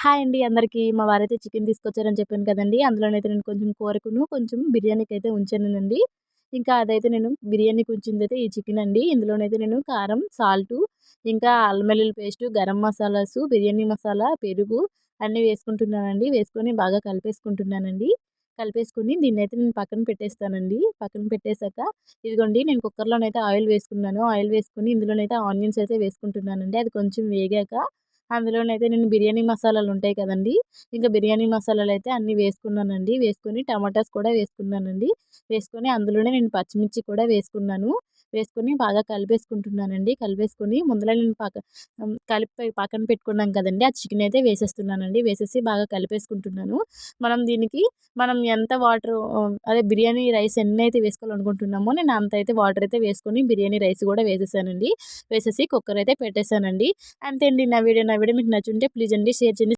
Hi అండి అందరికీ. మా వారైతే చికెన్ తీసుకొచ్చారని చెప్పాను కదండీ! అందులోనైతే నేను కొంచెం కూరకును, కొంచెం బిర్యానీకైతే ఉంచానండి. ఇంకా అదైతే నేను బిర్యానీకి ఉంచిందైతే ఈ చికెన్ అండి. ఇందులోనైతే నేను కారం, సాల్టు, ఇంకా అల్లం వెల్లుల్లి పేస్టు, గరం మసాలాసు, బిర్యానీ మసాలా, పెరుగు అన్నీ వేసుకుంటున్నానండి. వేసుకొని బాగా కలిపేసుకుంటున్నానండి. కలిపేసుకొని దీన్నైతే నేను పక్కన పెట్టేస్తానండి. పక్కన పెట్టేసాక ఇదిగోండి నేను కుక్కర్‌లోనైతే ఆయిల్ వేసుకున్నాను. ఆయిల్ వేసుకొని ఇందులోనైతే ఆనియన్స్ అయితే వేసుకుంటున్నానండి. అది కొంచెం వేగాక అందులోనైతే నేను బిర్యానీ మసాలాలుంటాయి కదండీ! ఇంక బిర్యానీ మసాలాలైతే అన్నీ వేసుకున్నానండి. వేసుకొని టమాటాస్ కూడా వేసుకున్నానండి. వేసుకొని అందులోనే నేను పచ్చిమిర్చి కూడా వేసుకున్నాను. వేసుకొని బాగా కలిపేసుకుంటున్నానండి. కలిపేసుకొని ముందులో నేను కలిపి పక్కన పెట్టుకున్నాం కదండీ! ఆ చికెనయితే వేసేస్తున్నానండి. వేసేసి బాగా కలిపేసుకుంటున్నాను. మనం ఎంత వాటరు అదే బిర్యానీ రైస్ ఎన్నైతే వేసుకోవాలనుకుంటున్నామో నేను అంతైతే వాటరయితే వేసుకొని బిర్యానీ రైస్ గూడా వేసేసానండి. వేసేసి కుక్కర్ అయితే పెట్టేసానండి. అంతే అండి నా వీడియో. నా వీడియో మీకు నచ్చుంటే ప్లీజ్ అండి షేర్ చేయండి.